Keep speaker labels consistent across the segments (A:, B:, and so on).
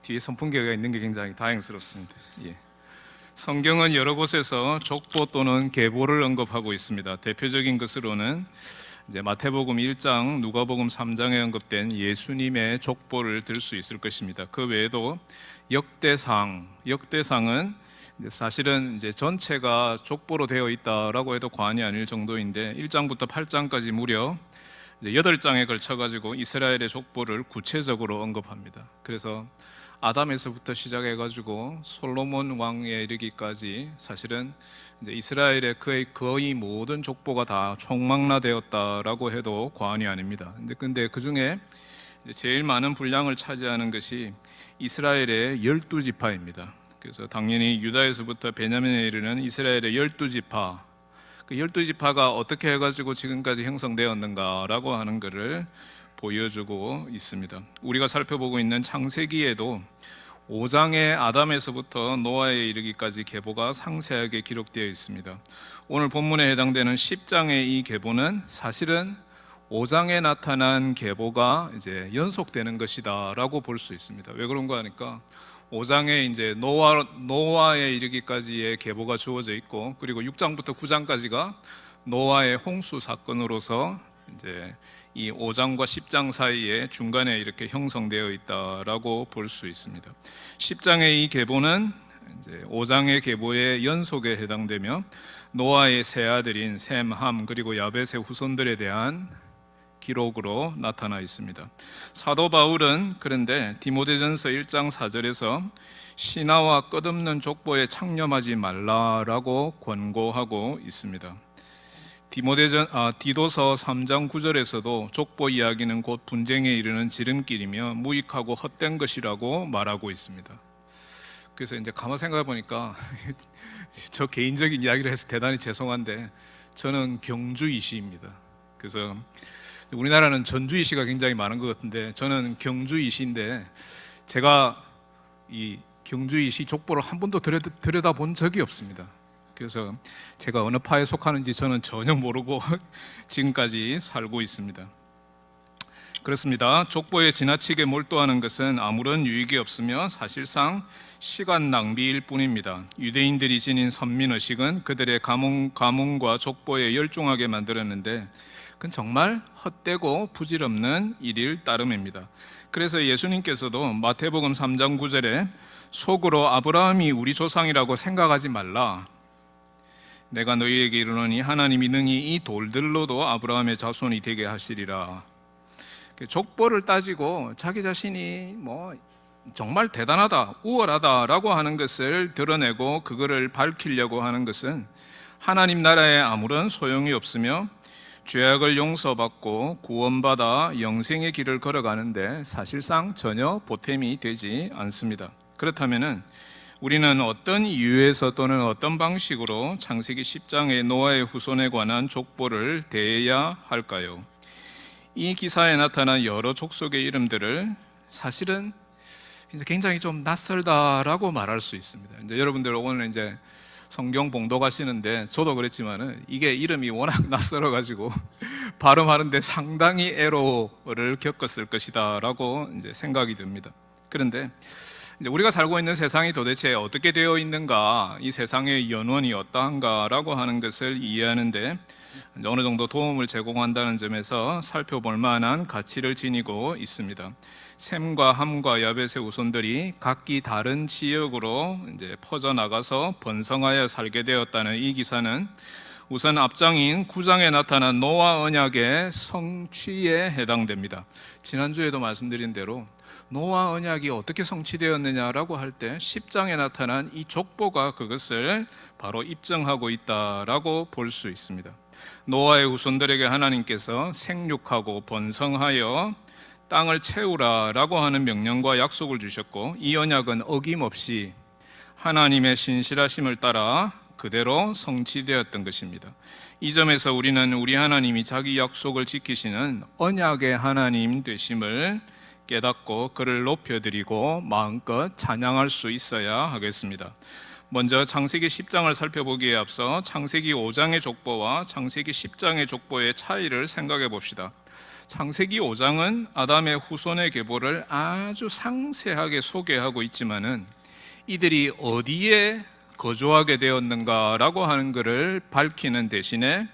A: 뒤에 선풍기가 있는 게 굉장히 다행스럽습니다. 예. 성경은 여러 곳에서 족보 또는 계보를 언급하고 있습니다. 대표적인 것으로는 이제 마태복음 1장, 누가복음 3장에 언급된 예수님의 족보를 들 수 있을 것입니다. 그 외에도 역대상은 사실은 이제 전체가 족보로 되어 있다라고 해도 과언이 아닐 정도인데 1장부터 8장까지 무려 8장에 걸쳐가지고 이스라엘의 족보를 구체적으로 언급합니다. 그래서 아담에서부터 시작해가지고 솔로몬 왕에 이르기까지 사실은 이제 이스라엘의 거의 모든 족보가 다 총망라되었다라고 해도 과언이 아닙니다. 근데 그 중에 제일 많은 분량을 차지하는 것이 이스라엘의 12지파입니다. 그래서 당연히 유다에서부터 베냐민에 이르는 이스라엘의 12지파, 그 12지파가 어떻게 해가지고 지금까지 형성되었는가라고 하는 것을 보여주고 있습니다. 우리가 살펴보고 있는 창세기에도 5장의 아담에서부터 노아에 이르기까지 계보가 상세하게 기록되어 있습니다. 오늘 본문에 해당되는 10장의 이 계보는 사실은 5장에 나타난 계보가 이제 연속되는 것이다라고 볼 수 있습니다. 왜 그런가 하니까 5장에 이제 노아에 이르기까지의 계보가 주어져 있고, 그리고 6장부터 9장까지가 노아의 홍수 사건으로서 이제 이 5장과 10장 사이에 중간에 이렇게 형성되어 있다라고 볼 수 있습니다. 10장의 이 계보는 이제 5장의 계보의 연속에 해당되며 노아의 세 아들인 셈, 함, 그리고 야벳의 후손들에 대한 기록으로 나타나 있습니다. 사도 바울은 그런데 디모데전서 1장 4절에서 신하와 끝없는 족보에 창념하지 말라라고 권고하고 있습니다. 디도서 3장 9절에서도 족보 이야기는 곧 분쟁에 이르는 지름길이며 무익하고 헛된 것이라고 말하고 있습니다. 그래서 이제 가만 생각해 보니까 저 개인적인 이야기를 해서 대단히 죄송한데 저는 경주이시입니다. 그래서 우리나라는 전주이시가 굉장히 많은 것 같은데 저는 경주이시인데 제가 이 경주이시 족보를 한 번도 들여다본 적이 없습니다. 그래서 제가 어느 파에 속하는지 저는 전혀 모르고 지금까지 살고 있습니다. 그렇습니다. 족보에 지나치게 몰두하는 것은 아무런 유익이 없으며 사실상 시간 낭비일 뿐입니다. 유대인들이 지닌 선민의식은 그들의 가문과 족보에 열중하게 만들었는데 그건 정말 헛되고 부질없는 일일 따름입니다. 그래서 예수님께서도 마태복음 3장 9절에 속으로 아브라함이 우리 조상이라고 생각하지 말라, 내가 너희에게 이르노니 하나님이 능히 이 돌들로도 아브라함의 자손이 되게 하시리라. 족보를 따지고 자기 자신이 정말 대단하다, 우월하다라고 하는 것을 드러내고 그거를 밝히려고 하는 것은 하나님 나라에 아무런 소용이 없으며 죄악을 용서받고 구원받아 영생의 길을 걸어가는데 사실상 전혀 보탬이 되지 않습니다. 그렇다면 우리는 어떤 이유에서 또는 어떤 방식으로 창세기 10장의 노아의 후손에 관한 족보를 대해야 할까요? 이 기사에 나타난 여러 족속의 이름들을 사실은 굉장히 좀 낯설다라고 말할 수 있습니다. 이제 여러분들 오늘 이제 성경 봉독하시는데 저도 그랬지만은 이게 이름이 워낙 낯설어가지고 발음하는데 상당히 애로를 겪었을 것이다라고 이제 생각이 듭니다. 그런데 이제 우리가 살고 있는 세상이 도대체 어떻게 되어 있는가, 이 세상의 연원이 어떠한가라고 하는 것을 이해하는데 어느 정도 도움을 제공한다는 점에서 살펴볼 만한 가치를 지니고 있습니다. 셈과 함과 야벳의 후손들이 각기 다른 지역으로 이제 퍼져나가서 번성하여 살게 되었다는 이 기사는 우선 앞장인 9장에 나타난 노아 언약의 성취에 해당됩니다. 지난주에도 말씀드린 대로 노아 언약이 어떻게 성취되었느냐라고 할 때 10장에 나타난 이 족보가 그것을 바로 입증하고 있다라고 볼 수 있습니다. 노아의 후손들에게 하나님께서 생육하고 번성하여 땅을 채우라라고 하는 명령과 약속을 주셨고, 이 언약은 어김없이 하나님의 신실하심을 따라 그대로 성취되었던 것입니다. 이 점에서 우리는 우리 하나님이 자기 약속을 지키시는 언약의 하나님 되심을 깨닫고 그를 높여드리고 마음껏 찬양할 수 있어야 하겠습니다. 먼저 창세기 10장을 살펴보기에 앞서 창세기 5장의 족보와 창세기 10장의 족보의 차이를 생각해 봅시다. 창세기 5장은 아담의 후손의 계보를 아주 상세하게 소개하고 있지만은 이들이 어디에 거주하게 되었는가라고 하는 것을 밝히는 대신에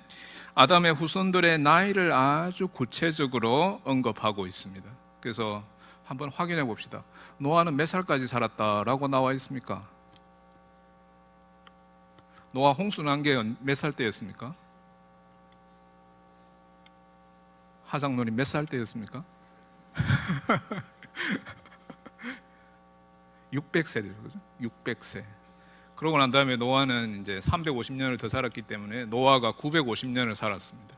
A: 아담의 후손들의 나이를 아주 구체적으로 언급하고 있습니다. 그래서 한번 확인해 봅시다. 노아는 몇 살까지 살았다라고 나와 있습니까? 노아 홍수 난 게 몇 살 때였습니까? 하장놀이 몇 살 때였습니까? 600세죠, 그죠? 600세. 그러고 난 다음에 노아는 이제 350년을 더 살았기 때문에 노아가 950년을 살았습니다.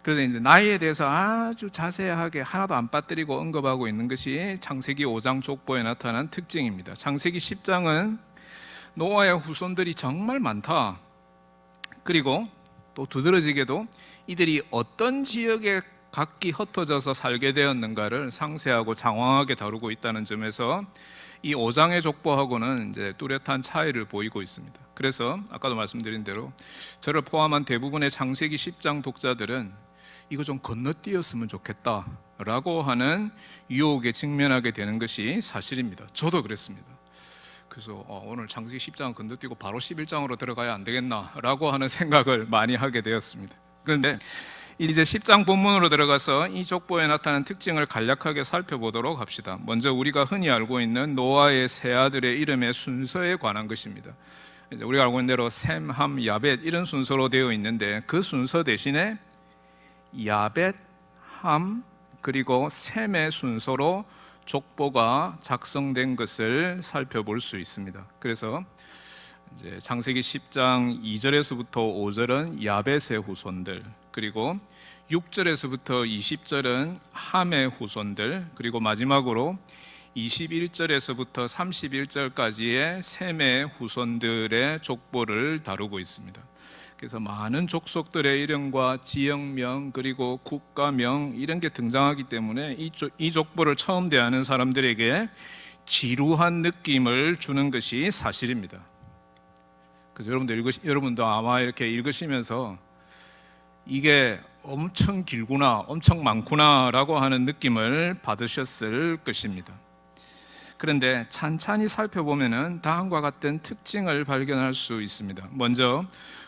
A: 그래서 이제 나이에 대해서 아주 자세하게 하나도 안 빠뜨리고 언급하고 있는 것이 창세기 5장 족보에 나타난 특징입니다. 창세기 10장은 노아의 후손들이 정말 많다. 그리고 또 두드러지게도 이들이 어떤 지역에 각기 흩어져서 살게 되었는가를 상세하고 장황하게 다루고 있다는 점에서 이 5장의 족보하고는 이제 뚜렷한 차이를 보이고 있습니다. 그래서 아까도 말씀드린 대로 저를 포함한 대부분의 창세기 10장 독자들은 이거 좀 건너뛰었으면 좋겠다라고 하는 유혹에 직면하게 되는 것이 사실입니다. 저도 그랬습니다. 그래서 오늘 창세기 10장은 건너뛰고 바로 11장으로 들어가야 안 되겠나라고 하는 생각을 많이 하게 되었습니다. 그런데 이제 10장 본문으로 들어가서 이 족보에 나타난 특징을 간략하게 살펴보도록 합시다. 먼저 우리가 흔히 알고 있는 노아의 세 아들의 이름의 순서에 관한 것입니다. 이제 우리가 알고 있는 대로 셈, 함, 야벳 이런 순서로 되어 있는데 그 순서 대신에 야벳, 함, 그리고 셈의 순서로 족보가 작성된 것을 살펴볼 수 있습니다. 그래서 이제 창세기 10장 2절에서부터 5절은 야벳의 후손들, 그리고 6절에서부터 20절은 함의 후손들, 그리고 마지막으로 21절에서부터 31절까지의 셈의 후손들의 족보를 다루고 있습니다. 그래서 많은 족속들의 이름과 지역명 그리고 국가명 이런 게 등장하기 때문에 이 족보를 처음 대하는 사람들에게 지루한 느낌을 주는 것이 사실입니다. 그래서 여러분도 아마 이렇게 읽으시면서 이게 엄청 길구나, 엄청 많구나 라고 하는 느낌을 받으셨을 것입니다. 그런데 찬찬히 살펴보면 다음과 같은 특징을 발견할 수 있습니다. 먼저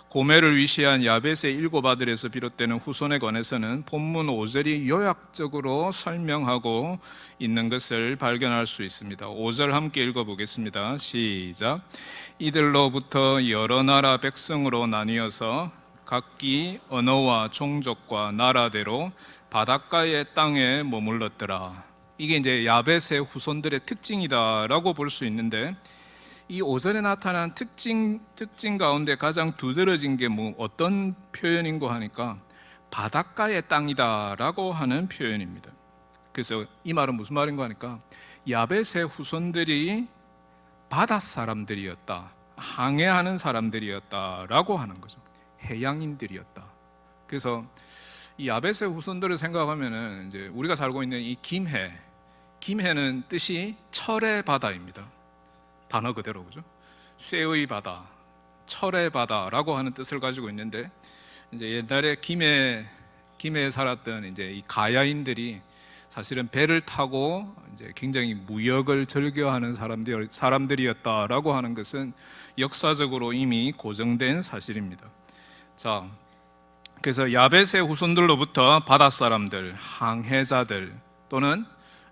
A: 고멜을 위시한 야벳의 일곱 아들에서 비롯되는 후손에 관해서는 본문 5절이 요약적으로 설명하고 있는 것을 발견할 수 있습니다. 5절 함께 읽어보겠습니다. 시작. 이들로부터 여러 나라 백성으로 나뉘어서 각기 언어와 종족과 나라대로 바닷가의 땅에 머물렀더라. 이게 이제 야벳의 후손들의 특징이다라고 볼 수 있는데, 이 5절에 나타난 특징 가운데 가장 두드러진 게 어떤 표현인고 하니까 바닷가의 땅이다라고 하는 표현입니다. 그래서 이 말은 무슨 말인고 하니까 야벳의 후손들이 바다 사람들이었다, 항해하는 사람들이었다라고 하는 거죠. 해양인들이었다. 그래서 이 야벳의 후손들을 생각하면은 이제 우리가 살고 있는 이 김해는 뜻이 철의 바다입니다. 단어 그대로, 그죠? 쇠의 바다, 철의 바다라고 하는 뜻을 가지고 있는데, 이제 옛날에 김해에 살았던 이제 이 가야인들이 사실은 배를 타고 이제 굉장히 무역을 즐겨하는 사람들이었다라고 하는 것은 역사적으로 이미 고정된 사실입니다. 자, 그래서 야벳의 후손들로부터 바다 사람들, 항해자들 또는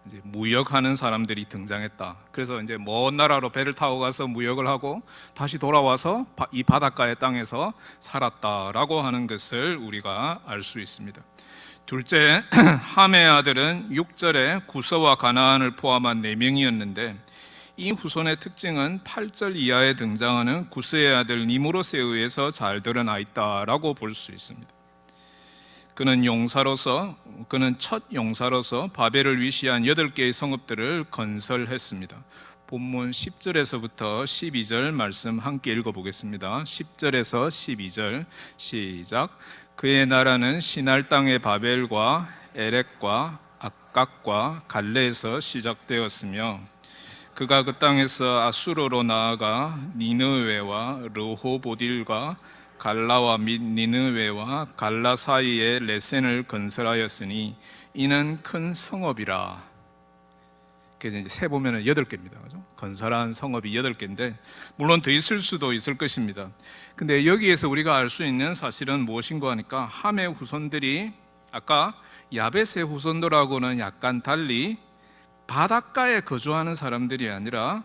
A: 이제 무역하는 사람들이 등장했다. 그래서 이제 먼 나라로 배를 타고 가서 무역을 하고 다시 돌아와서 이 바닷가의 땅에서 살았다라고 하는 것을 우리가 알 수 있습니다. 둘째, 함의 아들은 6절에 구서와 가나안을 포함한 4명이었는데 이 후손의 특징은 8절 이하에 등장하는 구스의 아들 니므롯에 의해서 잘 드러나 있다라고 볼 수 있습니다. 그는 첫 용사로서 바벨을 위시한 8개의 성읍들을 건설했습니다. 본문 10절에서부터 12절 말씀 함께 읽어보겠습니다. 10절에서 12절 시작. 그의 나라는 시날 땅의 바벨과 에렉과 악각과 갈레에서 시작되었으며 그가 그 땅에서 아수르로 나아가 니느웨와 르호보딜과 갈라와 및 니느웨와 갈라 사이에 레센을 건설하였으니 이는 큰 성읍이라. 그래서 이제 세 보면은 8개입니다. 그죠? 건설한 성읍이 8개인데 물론 더 있을 수도 있을 것입니다. 근데 여기에서 우리가 알 수 있는 사실은 무엇인가 하니까 함의 후손들이 아까 야벳의 후손들하고는 약간 달리 바닷가에 거주하는 사람들이 아니라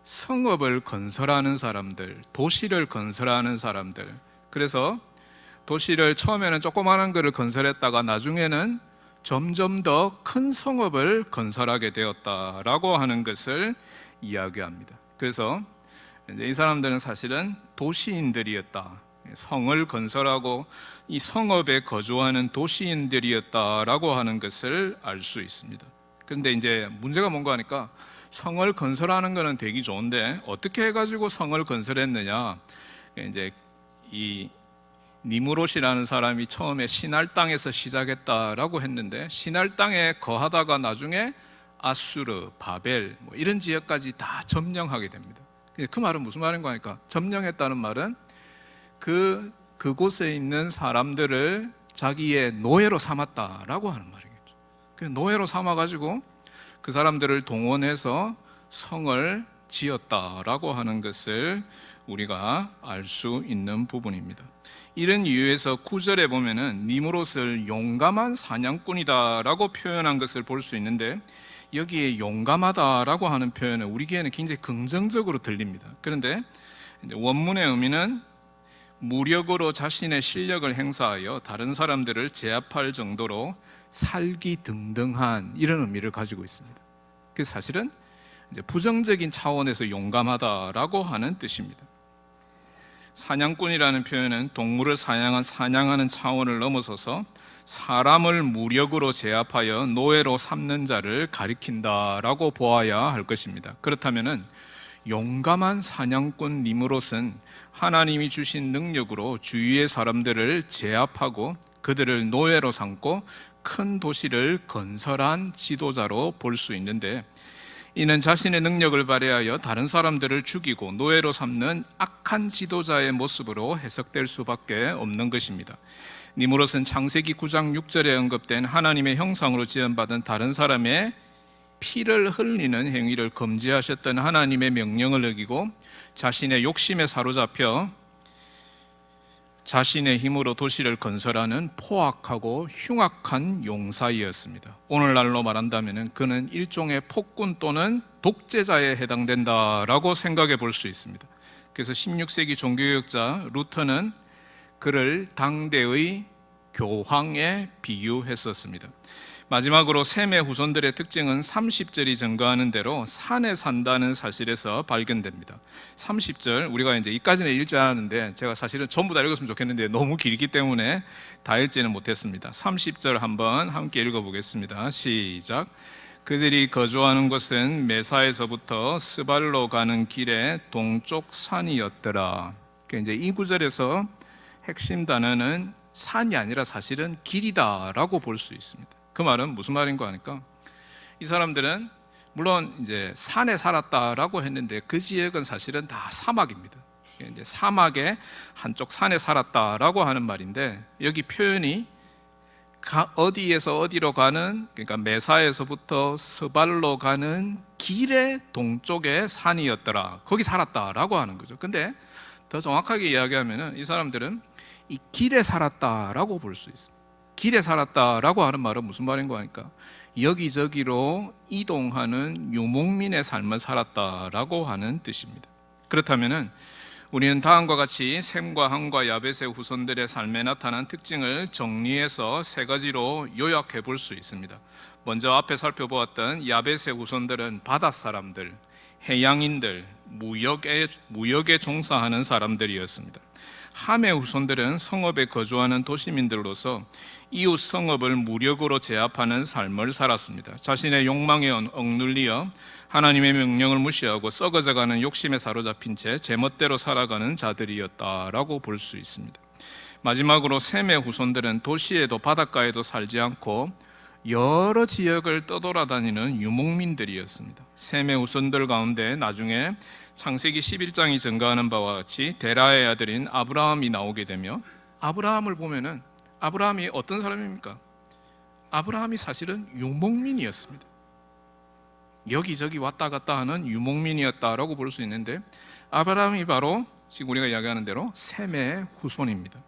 A: 성읍을 건설하는 사람들, 도시를 건설하는 사람들. 그래서 도시를 처음에는 조그마한 것을 건설했다가 나중에는 점점 더 큰 성읍을 건설하게 되었다라고 하는 것을 이야기합니다. 그래서 이제 이 사람들은 사실은 도시인들이었다. 성을 건설하고 이 성읍에 거주하는 도시인들이었다라고 하는 것을 알 수 있습니다. 그런데 이제 문제가 뭔가 하니까 성을 건설하는 것은 되게 좋은데 어떻게 해가지고 성을 건설했느냐? 이제 이 니무롯이라는 사람이 처음에 시날 땅에서 시작했다라고 했는데 시날 땅에 거하다가 나중에 아수르, 바벨 뭐 이런 지역까지 다 점령하게 됩니다. 그 말은 무슨 말인가 하니까 점령했다는 말은 그곳에 있는 사람들을 자기의 노예로 삼았다라고 하는 말이겠죠. 그 노예로 삼아가지고 그 사람들을 동원해서 성을 지었다라고 하는 것을 우리가 알 수 있는 부분입니다. 이런 이유에서 9절에 보면은 니무롯을 용감한 사냥꾼이다라고 표현한 것을 볼 수 있는데 여기에 용감하다라고 하는 표현은 우리 귀에는 굉장히 긍정적으로 들립니다. 그런데 원문의 의미는 무력으로 자신의 실력을 행사하여 다른 사람들을 제압할 정도로 살기등등한 이런 의미를 가지고 있습니다. 그래서 사실은 이제 부정적인 차원에서 용감하다라고 하는 뜻입니다. 사냥꾼이라는 표현은 동물을 사냥하는 차원을 넘어서서 사람을 무력으로 제압하여 노예로 삼는 자를 가리킨다라고 보아야 할 것입니다. 그렇다면은 용감한 사냥꾼 니무롯은 하나님이 주신 능력으로 주위의 사람들을 제압하고 그들을 노예로 삼고 큰 도시를 건설한 지도자로 볼 수 있는데 이는 자신의 능력을 발휘하여 다른 사람들을 죽이고 노예로 삼는 악한 지도자의 모습으로 해석될 수밖에 없는 것입니다. 니무롯은 창세기 9장 6절에 언급된 하나님의 형상으로 지음받은 다른 사람의 피를 흘리는 행위를 금지하셨던 하나님의 명령을 어기고 자신의 욕심에 사로잡혀 자신의 힘으로 도시를 건설하는 포악하고 흉악한 용사이었습니다. 오늘날로 말한다면 그는 일종의 폭군 또는 독재자에 해당된다라고 생각해 볼 수 있습니다. 그래서 16세기 종교개혁자 루터는 그를 당대의 교황에 비유했었습니다. 마지막으로 셈의 후손들의 특징은 30절이 증거하는 대로 산에 산다는 사실에서 발견됩니다. 30절 우리가 이제 이까지는 읽지 않았는데 제가 사실은 전부 다 읽었으면 좋겠는데 너무 길기 때문에 다 읽지는 못했습니다. 30절 한번 함께 읽어보겠습니다. 시작. 그들이 거주하는 곳은 메사에서부터 스발로 가는 길의 동쪽 산이었더라. 이제 이 구절에서 핵심 단어는 산이 아니라 사실은 길이다라고 볼 수 있습니다. 그 말은 무슨 말인가 하니까 이 사람들은 물론 이제 산에 살았다라고 했는데 그 지역은 사실은 다 사막입니다. 이제 사막의 한쪽 산에 살았다라고 하는 말인데 여기 표현이 어디에서 어디로 가는 그러니까 메사에서부터 스발로 가는 길의 동쪽의 산이었더라. 거기 살았다라고 하는 거죠. 근데 더 정확하게 이야기하면은 이 사람들은 이 길에 살았다라고 볼 수 있습니다. 길에 살았다라고 하는 말은 무슨 말인가 하니까 여기저기로 이동하는 유목민의 삶을 살았다라고 하는 뜻입니다. 그렇다면은 우리는 다음과 같이 셈과 함과 야벳의 후손들의 삶에 나타난 특징을 정리해서 3가지로 요약해 볼 수 있습니다. 먼저 앞에 살펴보았던 야벳의 후손들은 바닷사람들, 해양인들, 무역에 종사하는 사람들이었습니다. 함의 후손들은 성읍에 거주하는 도시민들로서 이웃 성읍을 무력으로 제압하는 삶을 살았습니다. 자신의 욕망에 억눌리어 하나님의 명령을 무시하고 썩어져가는 욕심에 사로잡힌 채 제멋대로 살아가는 자들이었다라고 볼 수 있습니다. 마지막으로 셈의 후손들은 도시에도 바닷가에도 살지 않고 여러 지역을 떠돌아다니는 유목민들이었습니다. 셈의 후손들 가운데 나중에 창세기 11장이 증가하는 바와 같이 데라의 아들인 아브라함이 나오게 되며, 아브라함을 보면은 아브라함이 어떤 사람입니까? 아브라함이 사실은 유목민이었습니다. 여기저기 왔다 갔다 하는 유목민이었다라고 볼 수 있는데, 아브라함이 바로 지금 우리가 이야기하는 대로 셈의 후손입니다.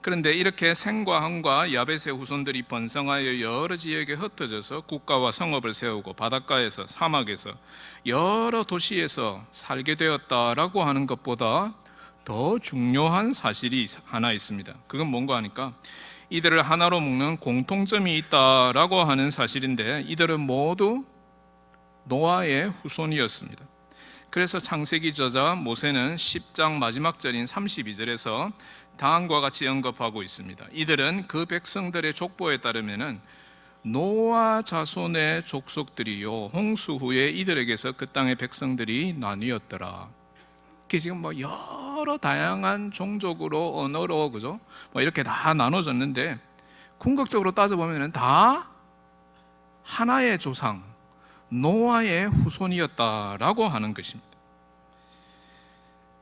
A: 그런데 이렇게 셈과 함과 야벳의 후손들이 번성하여 여러 지역에 흩어져서 국가와 성읍을 세우고 바닷가에서 사막에서 여러 도시에서 살게 되었다라고 하는 것보다 더 중요한 사실이 하나 있습니다. 그건 뭔가 하니까 이들을 하나로 묶는 공통점이 있다라고 하는 사실인데, 이들은 모두 노아의 후손이었습니다. 그래서 창세기 저자 모세는 10장 마지막 절인 32절에서 다음과 같이 언급하고 있습니다. 이들은 그 백성들의 족보에 따르면 노아 자손의 족속들이요 홍수 후에 이들에게서 그 땅의 백성들이 나뉘었더라. 이게 지금 여러 다양한 종족으로 언어로 그죠? 이렇게 다 나눠졌는데, 궁극적으로 따져보면 다 하나의 조상 노아의 후손이었다라고 하는 것입니다.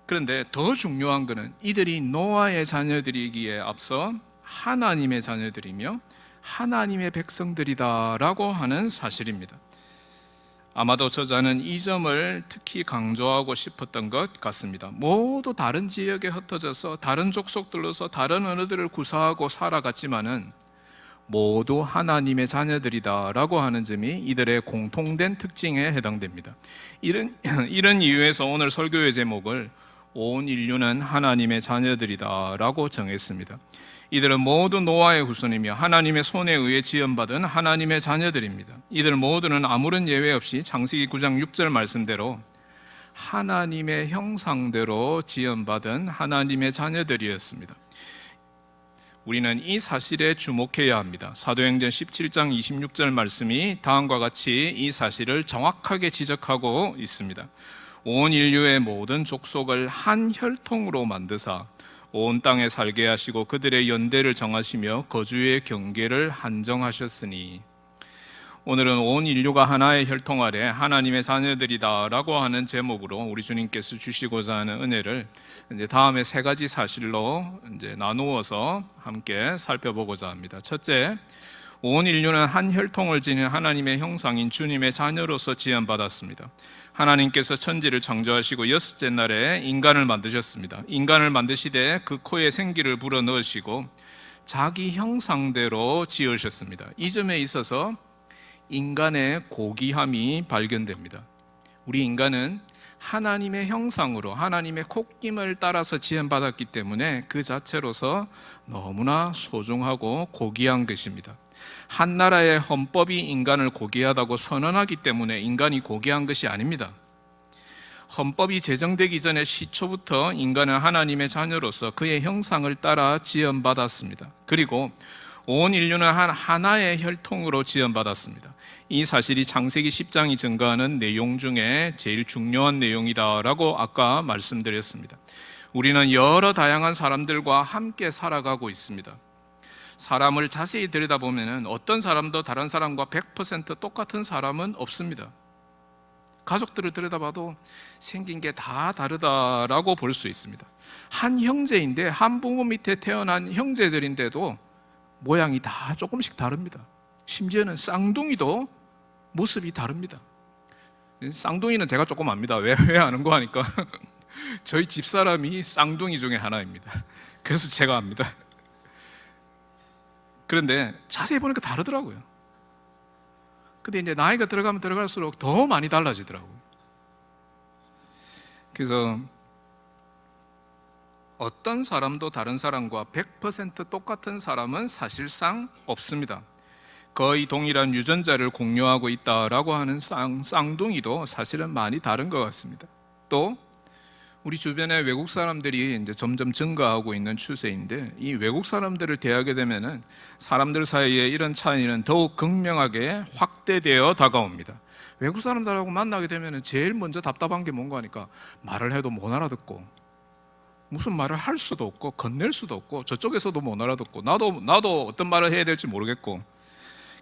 A: 그런데 더 중요한 것은 이들이 노아의 자녀들이기에 앞서 하나님의 자녀들이며 하나님의 백성들이다라고 하는 사실입니다. 아마도 저자는 이 점을 특히 강조하고 싶었던 것 같습니다. 모두 다른 지역에 흩어져서 다른 족속들로서 다른 언어들을 구사하고 살아갔지만은 모두 하나님의 자녀들이다라고 하는 점이 이들의 공통된 특징에 해당됩니다. 이런 이유에서 오늘 설교의 제목을 온 인류는 하나님의 자녀들이다라고 정했습니다. 이들은 모두 노아의 후손이며 하나님의 손에 의해 지음받은 하나님의 자녀들입니다. 이들 모두는 아무런 예외 없이 창세기 9장 6절 말씀대로 하나님의 형상대로 지음받은 하나님의 자녀들이었습니다. 우리는 이 사실에 주목해야 합니다. 사도행전 17장 26절 말씀이 다음과 같이 이 사실을 정확하게 지적하고 있습니다. 온 인류의 모든 족속을 한 혈통으로 만드사 온 땅에 살게 하시고 그들의 연대를 정하시며 거주의 경계를 한정하셨으니, 오늘은 온 인류가 하나의 혈통 아래 하나님의 자녀들이다라고 하는 제목으로 우리 주님께서 주시고자 하는 은혜를 이제 다음에 세 가지 사실로 이제 나누어서 함께 살펴보고자 합니다. 첫째, 온 인류는 한 혈통을 지닌 하나님의 형상인 주님의 자녀로서 지음받았습니다. 하나님께서 천지를 창조하시고 여섯째 날에 인간을 만드셨습니다. 인간을 만드시되 그 코에 생기를 불어넣으시고 자기 형상대로 지으셨습니다. 이 점에 있어서 인간의 고귀함이 발견됩니다. 우리 인간은 하나님의 형상으로 하나님의 콧김을 따라서 지음받았기 때문에 그 자체로서 너무나 소중하고 고귀한 것입니다. 한 나라의 헌법이 인간을 고귀하다고 선언하기 때문에 인간이 고귀한 것이 아닙니다. 헌법이 제정되기 전에 시초부터 인간은 하나님의 자녀로서 그의 형상을 따라 지음받았습니다. 그리고 온 인류는 하나의 혈통으로 지음받았습니다. 이 사실이 창세기 10장이 증가하는 내용 중에 제일 중요한 내용이다라고 아까 말씀드렸습니다. 우리는 여러 다양한 사람들과 함께 살아가고 있습니다. 사람을 자세히 들여다보면 어떤 사람도 다른 사람과 100% 똑같은 사람은 없습니다. 가족들을 들여다봐도 생긴 게 다 다르다라고 볼 수 있습니다. 한 형제인데, 한 부모 밑에 태어난 형제들인데도 모양이 다 조금씩 다릅니다. 심지어는 쌍둥이도 모습이 다릅니다. 쌍둥이는 제가 조금 압니다. 왜 아는 거 하니까 저희 집사람이 쌍둥이 중에 하나입니다. 그래서 제가 압니다. 그런데 자세히 보니까 다르더라고요. 근데 이제 나이가 들어가면 들어갈수록 더 많이 달라지더라고요. 그래서 어떤 사람도 다른 사람과 100% 똑같은 사람은 사실상 없습니다. 거의 동일한 유전자를 공유하고 있다라고 하는 쌍둥이도 사실은 많이 다른 것 같습니다. 또 우리 주변에 외국 사람들이 이제 점점 증가하고 있는 추세인데, 이 외국 사람들을 대하게 되면은 사람들 사이에 이런 차이는 더욱 극명하게 확대되어 다가옵니다. 외국 사람들하고 만나게 되면은 제일 먼저 답답한 게 뭔가 하니까 말을 해도 못 알아듣고, 무슨 말을 할 수도 없고 건넬 수도 없고, 저쪽에서도 못 알아듣고 나도 어떤 말을 해야 될지 모르겠고,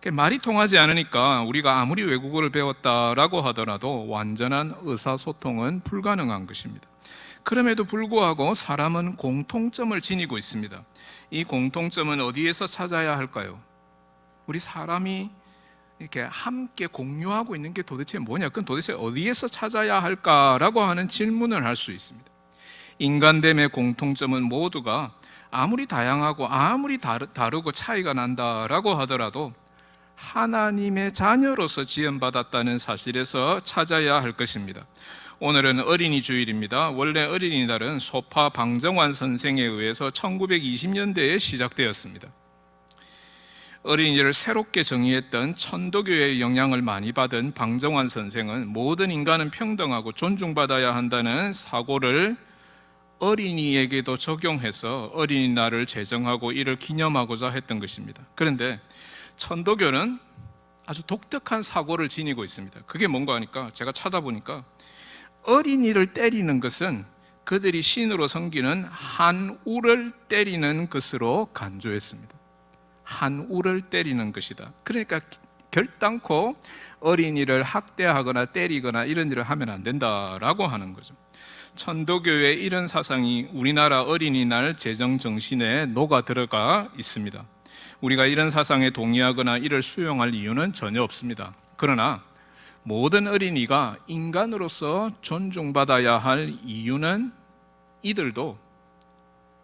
A: 말이 통하지 않으니까 우리가 아무리 외국어를 배웠다라고 하더라도 완전한 의사소통은 불가능한 것입니다. 그럼에도 불구하고 사람은 공통점을 지니고 있습니다. 이 공통점은 어디에서 찾아야 할까요? 우리 사람이 이렇게 함께 공유하고 있는 게 도대체 뭐냐? 그건 도대체 어디에서 찾아야 할까라고 하는 질문을 할 수 있습니다. 인간됨의 공통점은 모두가 아무리 다양하고 아무리 다르고 차이가 난다라고 하더라도 하나님의 자녀로서 지음받았다는 사실에서 찾아야 할 것입니다. 오늘은 어린이 주일입니다. 원래 어린이날은 소파 방정환 선생에 의해서 1920년대에 시작되었습니다. 어린이를 새롭게 정의했던 천도교의 영향을 많이 받은 방정환 선생은 모든 인간은 평등하고 존중받아야 한다는 사고를 어린이에게도 적용해서 어린이날을 제정하고 이를 기념하고자 했던 것입니다. 그런데 천도교는 아주 독특한 사고를 지니고 있습니다. 그게 뭔가 하니까 제가 찾아보니까 어린이를 때리는 것은 그들이 신으로 섬기는 한우를 때리는 것으로 간주했습니다. 한우를 때리는 것이다. 그러니까 결단코 어린이를 학대하거나 때리거나 이런 일을 하면 안 된다라고 하는 거죠. 천도교의 이런 사상이 우리나라 어린이날 제정 정신에 녹아 들어가 있습니다. 우리가 이런 사상에 동의하거나 이를 수용할 이유는 전혀 없습니다. 그러나 모든 어린이가 인간으로서 존중받아야 할 이유는 이들도,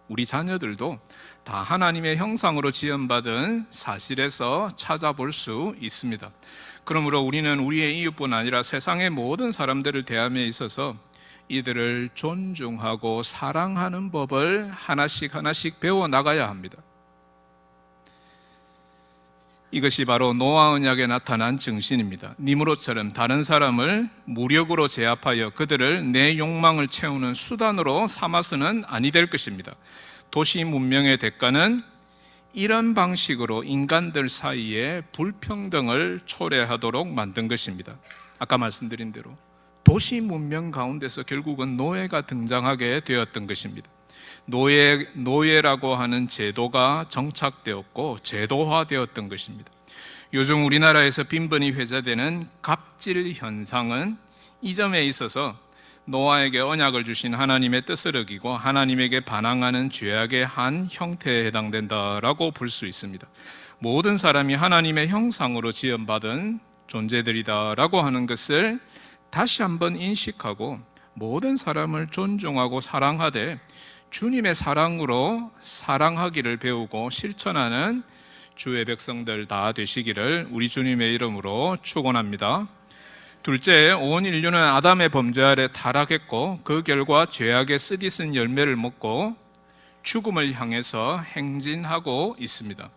A: 우리 자녀들도 다 하나님의 형상으로 지음받은 사실에서 찾아볼 수 있습니다. 그러므로 우리는 우리의 이웃뿐 아니라 세상의 모든 사람들을 대함에 있어서 이들을 존중하고 사랑하는 법을 하나씩 배워나가야 합니다. 이것이 바로 노아 언약에 나타난 정신입니다. 니므롯처럼 다른 사람을 무력으로 제압하여 그들을 내 욕망을 채우는 수단으로 삼아서는 아니 될 것입니다. 도시 문명의 대가는 이런 방식으로 인간들 사이에 불평등을 초래하도록 만든 것입니다. 아까 말씀드린 대로 도시 문명 가운데서 결국은 노예가 등장하게 되었던 것입니다. 노예라고 하는 제도가 정착되었고 제도화되었던 것입니다. 요즘 우리나라에서 빈번히 회자되는 갑질 현상은 이 점에 있어서 노아에게 언약을 주신 하나님의 뜻을 어기고 하나님에게 반항하는 죄악의 한 형태에 해당된다라고 볼 수 있습니다. 모든 사람이 하나님의 형상으로 지음받은 존재들이다라고 하는 것을 다시 한번 인식하고 모든 사람을 존중하고 사랑하되 주님의 사랑으로 사랑하기를 배우고 실천하는 주의 백성들 다 되시기를 우리 주님의 이름으로 축원합니다. 둘째, 온 인류는 아담의 범죄 아래 타락했고 그 결과 죄악의 쓰디쓴 열매를 먹고 죽음을 향해서 행진하고 있습니다.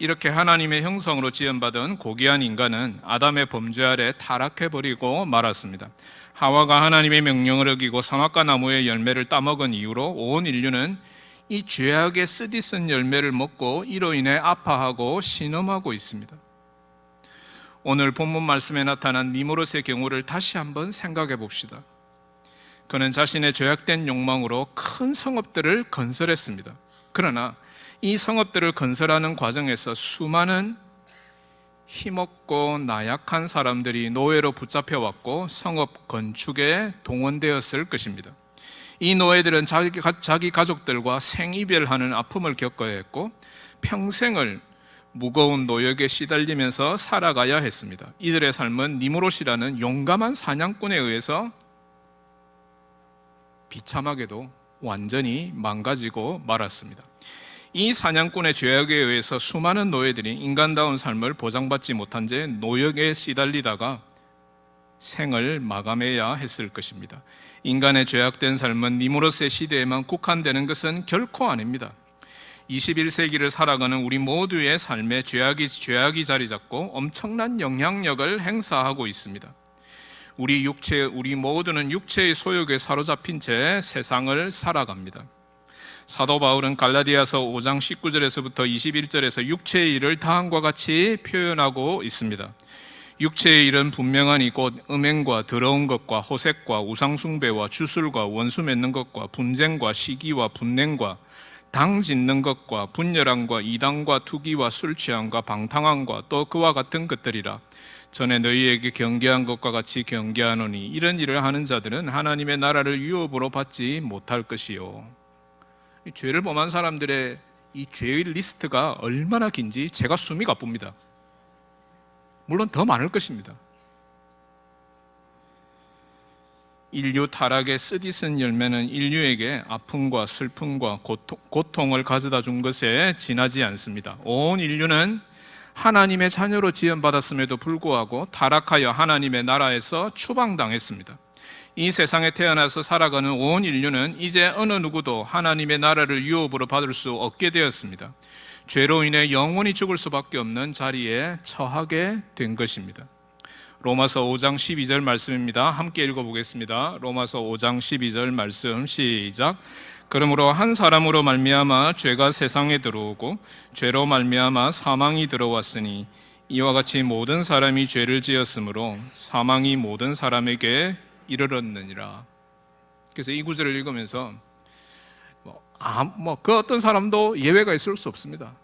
A: 이렇게 하나님의 형상으로 지음받은 고귀한 인간은 아담의 범죄 아래 타락해버리고 말았습니다. 하와가 하나님의 명령을 어기고 선악과 나무의 열매를 따먹은 이후로 온 인류는 이 죄악의 쓰디쓴 열매를 먹고 이로 인해 아파하고 신음하고 있습니다. 오늘 본문 말씀에 나타난 니므롯의 경우를 다시 한번 생각해 봅시다. 그는 자신의 죄악된 욕망으로 큰 성읍들을 건설했습니다. 그러나 이 성읍들을 건설하는 과정에서 수많은 힘없고 나약한 사람들이 노예로 붙잡혀왔고 성읍 건축에 동원되었을 것입니다. 이 노예들은 자기 가족들과 생이별하는 아픔을 겪어야 했고 평생을 무거운 노역에 시달리면서 살아가야 했습니다. 이들의 삶은 니므롯이라는 용감한 사냥꾼에 의해서 비참하게도 완전히 망가지고 말았습니다. 이 사냥꾼의 죄악에 의해서 수많은 노예들이 인간다운 삶을 보장받지 못한 채 노역에 시달리다가 생을 마감해야 했을 것입니다. 인간의 죄악된 삶은 니므롯의 시대에만 국한되는 것은 결코 아닙니다. 21세기를 살아가는 우리 모두의 삶에 죄악이 자리 잡고 엄청난 영향력을 행사하고 있습니다. 우리 모두는 육체의 소욕에 사로잡힌 채 세상을 살아갑니다. 사도 바울은 갈라디아서 5장 19절에서부터 21절에서 육체의 일을 다음과 같이 표현하고 있습니다. 육체의 일은 분명하니 곧 음행과 더러운 것과 호색과 우상숭배와 주술과 원수 맺는 것과 분쟁과 시기와 분냉과 당 짓는 것과 분열함과 이단과 투기와 술 취함과 방탕함과 또 그와 같은 것들이라. 전에 너희에게 경계한 것과 같이 경계하노니 이런 일을 하는 자들은 하나님의 나라를 유업으로 받지 못할 것이요. 이 죄를 범한 사람들의 이 죄의 리스트가 얼마나 긴지 제가 숨이 가쁩니다. 물론 더 많을 것입니다. 인류 타락의 쓰디쓴 열매는 인류에게 아픔과 슬픔과 고통을 가져다 준 것에 지나지 않습니다. 온 인류는 하나님의 자녀로 지음받았음에도 불구하고 타락하여 하나님의 나라에서 추방당했습니다. 이 세상에 태어나서 살아가는 온 인류는 이제 어느 누구도 하나님의 나라를 유업으로 받을 수 없게 되었습니다. 죄로 인해 영원히 죽을 수밖에 없는 자리에 처하게 된 것입니다. 로마서 5장 12절 말씀입니다. 함께 읽어보겠습니다. 로마서 5장 12절 말씀 시작. 그러므로 한 사람으로 말미암아 죄가 세상에 들어오고 죄로 말미암아 사망이 들어왔으니 이와 같이 모든 사람이 죄를 지었으므로 사망이 모든 사람에게 이르렀느니라. 그래서 이 구절을 읽으면서 그 어떤 사람도 예외가 있을 수 없습니다.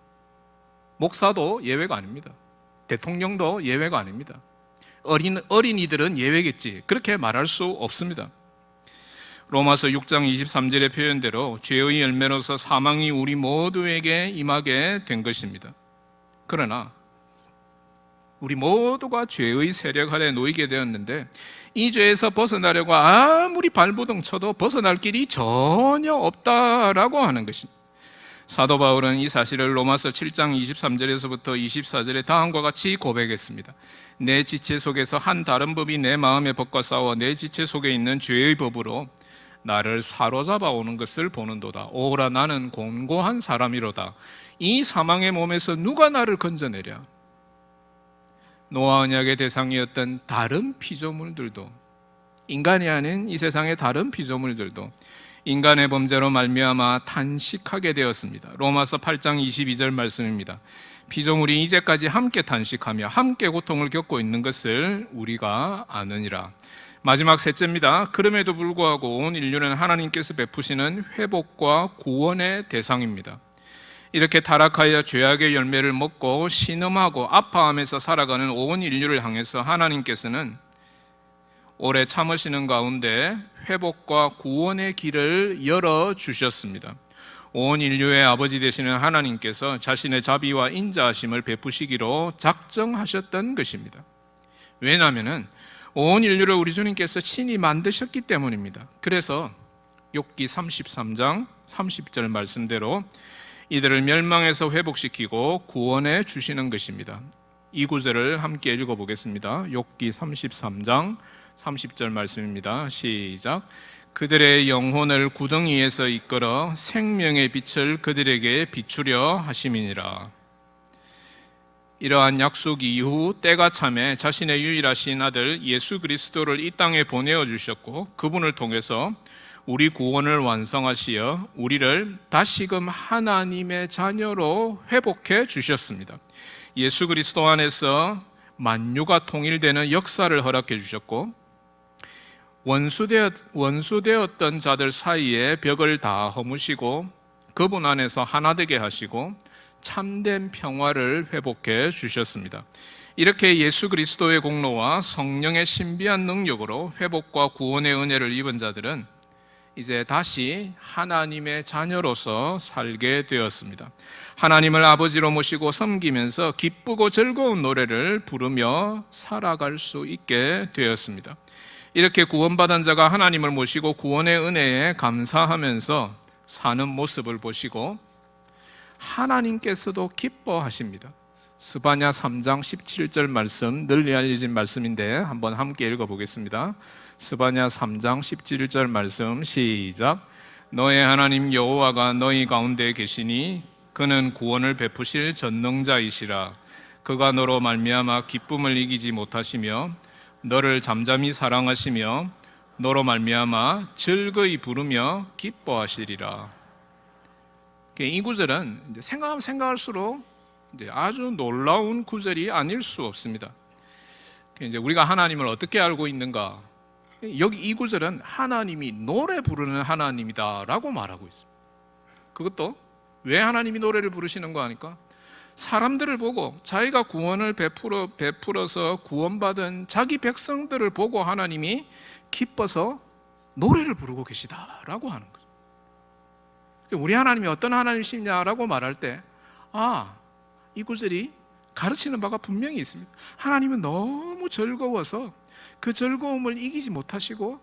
A: 목사도 예외가 아닙니다. 대통령도 예외가 아닙니다. 어린이들은 예외겠지, 그렇게 말할 수 없습니다. 로마서 6장 23절의 표현대로 죄의 열매로서 사망이 우리 모두에게 임하게 된 것입니다. 그러나 우리 모두가 죄의 세력 아래 놓이게 되었는데 이 죄에서 벗어나려고 아무리 발부둥 쳐도 벗어날 길이 전혀 없다라고 하는 것입니다. 사도 바울은 이 사실을 로마서 7장 23절에서부터 24절에 다음과 같이 고백했습니다. 내 지체 속에서 한 다른 법이 내 마음의 법과 싸워 내 지체 속에 있는 죄의 법으로 나를 사로잡아 오는 것을 보는도다. 오라 나는 곤고한 사람이로다. 이 사망의 몸에서 누가 나를 건져내랴. 노아 언약의 대상이었던 다른 피조물들도, 인간이 아닌 이 세상의 다른 피조물들도 인간의 범죄로 말미암아 탄식하게 되었습니다. 로마서 8장 22절 말씀입니다. 피조물이 이제까지 함께 탄식하며 함께 고통을 겪고 있는 것을 우리가 아느니라. 마지막 셋째입니다. 그럼에도 불구하고 온 인류는 하나님께서 베푸시는 회복과 구원의 대상입니다. 이렇게 타락하여 죄악의 열매를 먹고 신음하고 아파하면서 살아가는 온 인류를 향해서 하나님께서는 오래 참으시는 가운데 회복과 구원의 길을 열어주셨습니다. 온 인류의 아버지 되시는 하나님께서 자신의 자비와 인자하심을 베푸시기로 작정하셨던 것입니다. 왜냐하면 온 인류를 우리 주님께서 친히 만드셨기 때문입니다. 그래서 욥기 33장 30절 말씀대로 이들을 멸망에서 회복시키고 구원해 주시는 것입니다. 이 구절을 함께 읽어보겠습니다. 욥기 33장 30절 말씀입니다. 시작. 그들의 영혼을 구덩이에서 이끌어 생명의 빛을 그들에게 비추려 하심이니라. 이러한 약속 이후 때가 참에 자신의 유일하신 아들 예수 그리스도를 이 땅에 보내어 주셨고 그분을 통해서 우리 구원을 완성하시어 우리를 다시금 하나님의 자녀로 회복해 주셨습니다. 예수 그리스도 안에서 만유가 통일되는 역사를 허락해 주셨고 원수되었던 자들 사이에 벽을 다 허무시고 그분 안에서 하나 되게 하시고 참된 평화를 회복해 주셨습니다. 이렇게 예수 그리스도의 공로와 성령의 신비한 능력으로 회복과 구원의 은혜를 입은 자들은 이제 다시 하나님의 자녀로서 살게 되었습니다. 하나님을 아버지로 모시고 섬기면서 기쁘고 즐거운 노래를 부르며 살아갈 수 있게 되었습니다. 이렇게 구원받은 자가 하나님을 모시고 구원의 은혜에 감사하면서 사는 모습을 보시고 하나님께서도 기뻐하십니다. 스바냐 3장 17절 말씀, 널리 알려진 말씀인데 한번 함께 읽어보겠습니다. 스바냐 3장 17절 말씀 시작. 너의 하나님 여호와가 너희 가운데 계시니 그는 구원을 베푸실 전능자이시라. 그가 너로 말미암아 기쁨을 이기지 못하시며 너를 잠잠히 사랑하시며 너로 말미암아 즐거이 부르며 기뻐하시리라. 이 구절은 생각하면 생각할수록 아주 놀라운 구절이 아닐 수 없습니다. 이제 우리가 하나님을 어떻게 알고 있는가? 여기 이 구절은 하나님이 노래 부르는 하나님이다라고 말하고 있습니다. 그것도 왜 하나님이 노래를 부르시는 거 아니까? 사람들을 보고 자기가 구원을 베풀어서 구원받은 자기 백성들을 보고 하나님이 기뻐서 노래를 부르고 계시다라고 하는 거죠. 우리 하나님이 어떤 하나님이시냐라고 말할 때, 이 구절이 가르치는 바가 분명히 있습니다. 하나님은 너무 즐거워서 그 즐거움을 이기지 못하시고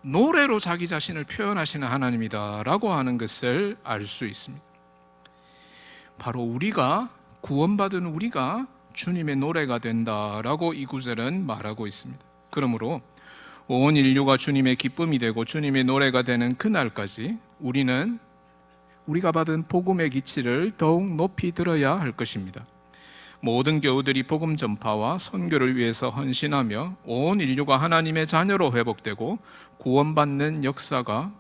A: 노래로 자기 자신을 표현하시는 하나님이다라고 하는 것을 알 수 있습니다. 바로 우리가, 구원받은 우리가 주님의 노래가 된다라고 이 구절은 말하고 있습니다. 그러므로 온 인류가 주님의 기쁨이 되고 주님의 노래가 되는 그날까지 우리는 우리가 받은 복음의 기치를 더욱 높이 들어야 할 것입니다. 모든 교우들이 복음 전파와 선교를 위해서 헌신하며 온 인류가 하나님의 자녀로 회복되고 구원받는 역사가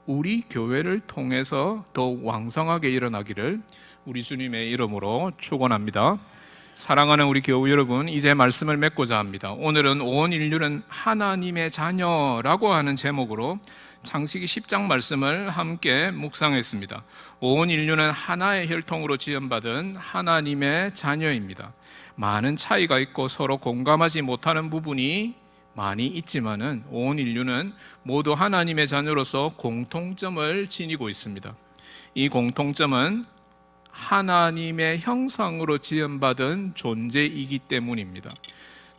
A: 우리 교회를 통해서 더욱 왕성하게 일어나기를 우리 주님의 이름으로 축원합니다. 사랑하는 우리 교우 여러분, 이제 말씀을 맺고자 합니다. 오늘은 온 인류는 하나님의 자녀라고 하는 제목으로 창세기 10장 말씀을 함께 묵상했습니다. 온 인류는 하나의 혈통으로 지음받은 하나님의 자녀입니다. 많은 차이가 있고 서로 공감하지 못하는 부분이 많이 있지만은 온 인류는 모두 하나님의 자녀로서 공통점을 지니고 있습니다. 이 공통점은 하나님의 형상으로 지음받은 존재이기 때문입니다.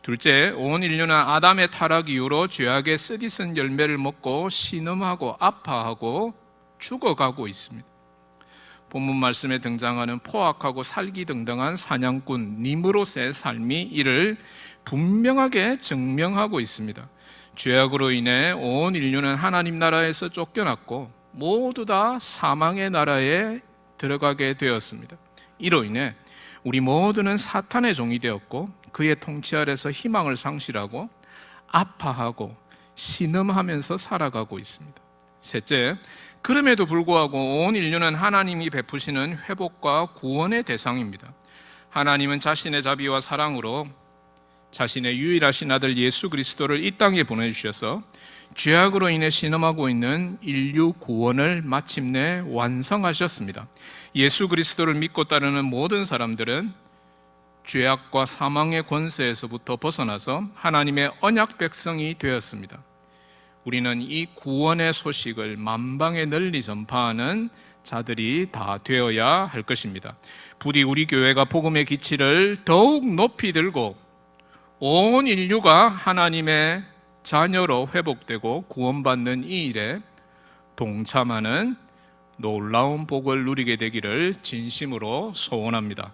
A: 둘째, 온 인류는 아담의 타락 이후로 죄악의 쓰디쓴 열매를 먹고 신음하고 아파하고 죽어가고 있습니다. 본문 말씀에 등장하는 포악하고 살기등등한 사냥꾼 니므롯의 삶이 이를 분명하게 증명하고 있습니다. 죄악으로 인해 온 인류는 하나님 나라에서 쫓겨났고 모두 다 사망의 나라에 들어가게 되었습니다. 이로 인해 우리 모두는 사탄의 종이 되었고 그의 통치 아래서 희망을 상실하고 아파하고 신음하면서 살아가고 있습니다. 셋째, 그럼에도 불구하고 온 인류는 하나님이 베푸시는 회복과 구원의 대상입니다. 하나님은 자신의 자비와 사랑으로 자신의 유일하신 아들 예수 그리스도를 이 땅에 보내주셔서 죄악으로 인해 신음하고 있는 인류 구원을 마침내 완성하셨습니다. 예수 그리스도를 믿고 따르는 모든 사람들은 죄악과 사망의 권세에서부터 벗어나서 하나님의 언약 백성이 되었습니다. 우리는 이 구원의 소식을 만방에 널리 전파하는 자들이 다 되어야 할 것입니다. 부디 우리 교회가 복음의 기치를 더욱 높이 들고 온 인류가 하나님의 자녀로 회복되고 구원받는 이 일에 동참하는 놀라운 복을 누리게 되기를 진심으로 소원합니다.